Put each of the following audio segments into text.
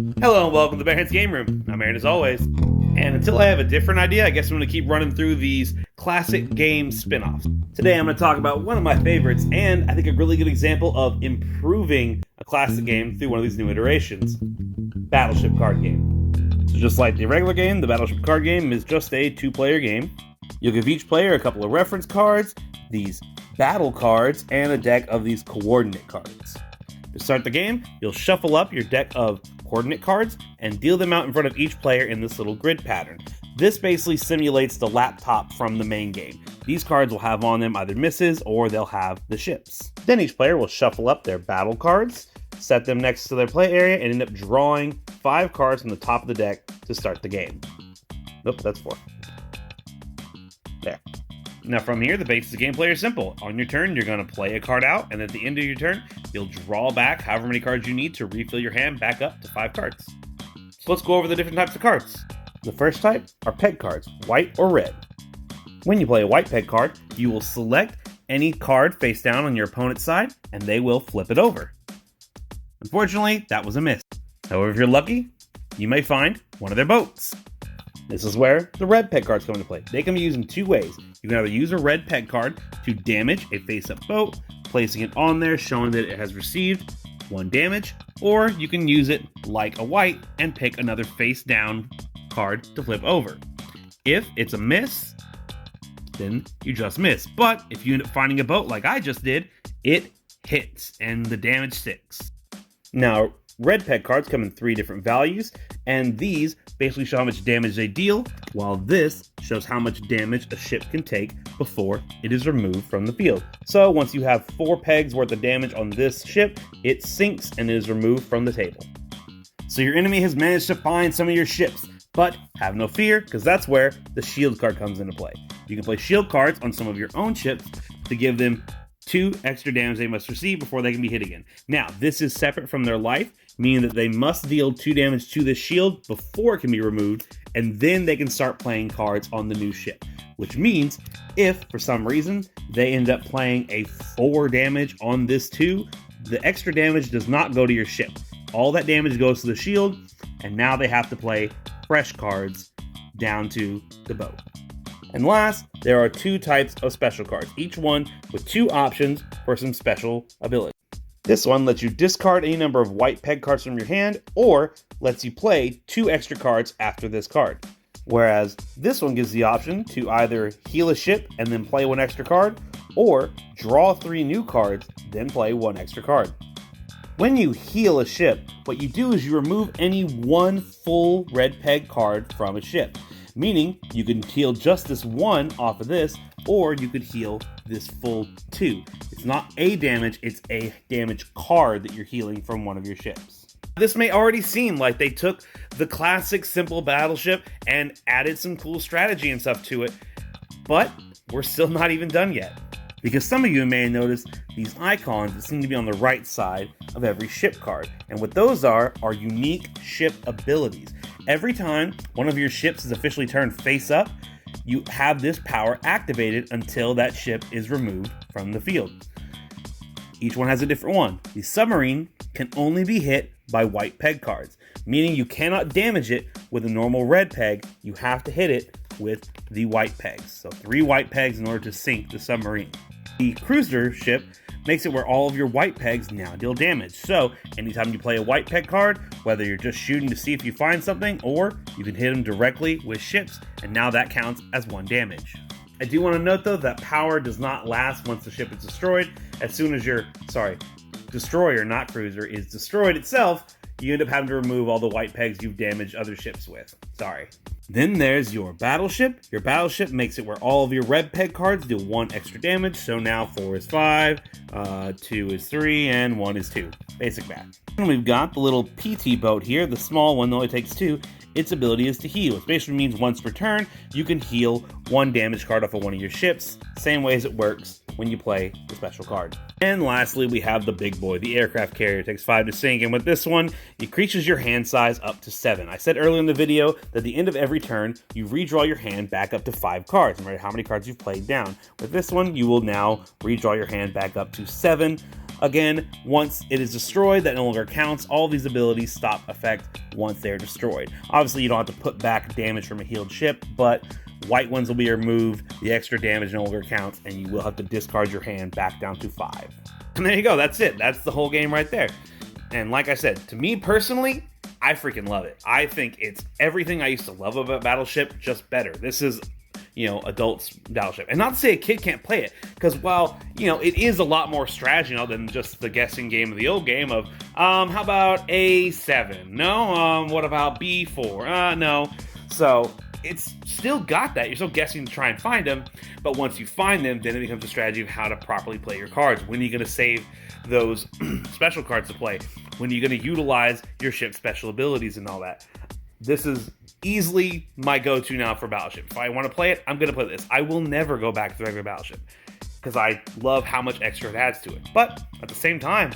Hello and welcome to Aaron's Game Room. I'm Aaron as always. And until I have a different idea, I guess I'm going to keep running through these classic game spin-offs. Today I'm going to talk about one of my favorites and I think a really good example of improving a classic game through one of these new iterations. Battleship card game. So just like the regular game, the Battleship card game is just a two-player game. You'll give each player a couple of reference cards, these battle cards, and a deck of these coordinate cards. To start the game, you'll shuffle up your deck of coordinate cards and deal them out in front of each player in this little grid pattern. This basically simulates the laptop from the main game. These cards will have on them either misses or they'll have the ships. Then each player will shuffle up their battle cards, set them next to their play area, and end up drawing 5 cards from the top of the deck to start the game. Nope, that's 4. There. Now from here, the basics of the gameplay are simple. On your turn, you're going to play a card out, and at the end of your turn, you'll draw back however many cards you need to refill your hand back up to 5 cards. So let's go over the different types of cards. The first type are peg cards, white or red. When you play a white peg card, you will select any card face down on your opponent's side, and they will flip it over. Unfortunately, that was a miss. However, if you're lucky, you may find one of their boats. This is where the red peg cards come into play. They can be used in 2 ways. You can either use a red peg card to damage a face-up boat, placing it on there, showing that it has received 1 damage, or you can use it like a white and pick another face-down card to flip over. If it's a miss, then you just miss. But if you end up finding a boat like I just did, it hits and the damage sticks. Now, red peg cards come in 3 different values, and these basically show how much damage they deal, while this shows how much damage a ship can take before it is removed from the field. So once you have 4 pegs worth of damage on this ship, it sinks and is removed from the table. So your enemy has managed to find some of your ships, but have no fear, because that's where the shield card comes into play. You can play shield cards on some of your own ships to give them 2 extra damage they must receive before they can be hit again. Now, this is separate from their life, meaning that they must deal 2 damage to this shield before it can be removed, and then they can start playing cards on the new ship. Which means, if for some reason they end up playing a 4 damage on this 2, the extra damage does not go to your ship. All that damage goes to the shield, and now they have to play fresh cards down to the boat. And last, there are 2 types of special cards, each one with 2 options for some special abilities. This one lets you discard any number of white peg cards from your hand, or lets you play 2 extra cards after this card. Whereas this one gives the option to either heal a ship and then play 1 extra card, or draw 3 new cards, then play 1 extra card. When you heal a ship, what you do is you remove any 1 full red peg card from a ship. Meaning, you can heal just this 1 off of this, or you could heal this full 2. It's not a damage, it's a damage card that you're healing from one of your ships. This may already seem like they took the classic simple battleship and added some cool strategy and stuff to it, but we're still not even done yet. Because some of you may have noticed these icons that seem to be on the right side of every ship card. And what those are unique ship abilities. Every time one of your ships is officially turned face up, you have this power activated until that ship is removed from the field. Each one has a different one. The submarine can only be hit by white peg cards, meaning you cannot damage it with a normal red peg. You have to hit it with the white pegs. So 3 white pegs in order to sink the submarine. The cruiser ship makes it where all of your white pegs now deal damage. So anytime you play a white peg card, whether you're just shooting to see if you find something, or you can hit them directly with ships, and now that counts as 1 damage. I do want to note though that power does not last once the ship is destroyed. As soon as your, destroyer, not cruiser, is destroyed itself, you end up having to remove all the white pegs you've damaged other ships with. Sorry. Then there's your battleship. Your battleship makes it where all of your red peg cards do 1 extra damage. So now 4 is 5, 2 is 3, and 1 is 2. Basic math. And we've got the little PT boat here, the small one that only takes 2. Its ability is to heal, which basically means once per turn, you can heal 1 damage card off of one of your ships. Same way as it works when you play the special card. And lastly, we have the big boy, the aircraft carrier. It takes 5 to sink, and with this one, it increases your hand size up to 7. I said earlier in the video that at the end of every turn, you redraw your hand back up to 5 cards, no matter how many cards you've played down. With this one, you will now redraw your hand back up to 7. Again, once it is destroyed, that no longer counts. All these abilities stop effect once they're destroyed. Obviously, you don't have to put back damage from a healed ship, but white ones will be removed, the extra damage no longer counts, and you will have to discard your hand back down to 5. And there you go, that's it. That's the whole game right there. And like I said, to me personally, I freaking love it. I think it's everything I used to love about Battleship, just better. This is, adults Battleship. And not to say a kid can't play it, because while, it is a lot more strategy, than just the guessing game of the old game of, how about A7? No? What about B4? No. So it's still got that. You're still guessing to try and find them, but once you find them, then it becomes a strategy of how to properly play your cards. When are you going to save those special cards to play? When are you going to utilize your ship's special abilities and all that? This is easily my go-to now for Battleship. If I want to play it, I'm going to play this. I will never go back to the regular Battleship because I love how much extra it adds to it. But at the same time,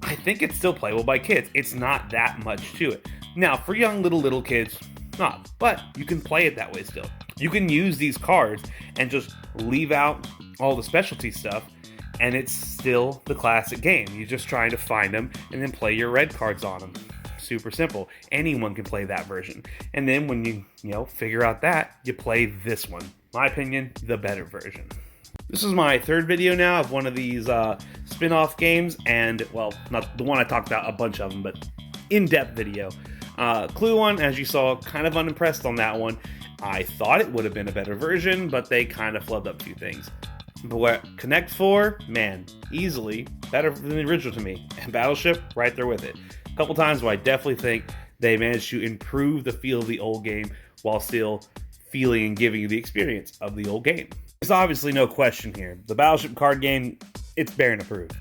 I think it's still playable by kids. It's not that much to it. Now, for young little kids, not, but you can play it that way still. You can use these cards and just leave out all the specialty stuff, and it's still the classic game. You're just trying to find them and then play your red cards on them. Super simple. Anyone can play that version. And then when you figure out that, you play this one. My opinion, the better version. This is my third video now of one of these spin-off games, and, well, not the one I talked about, a bunch of them, but in-depth video. Clue one, as you saw, kind of unimpressed on that one. I thought it would have been a better version, but they kind of flubbed up a few things. But what Connect 4, man, easily better than the original to me. And Battleship, right there with it. A couple times where I definitely think they managed to improve the feel of the old game while still feeling and giving you the experience of the old game. There's obviously no question here. The Battleship card game, it's bearing approved.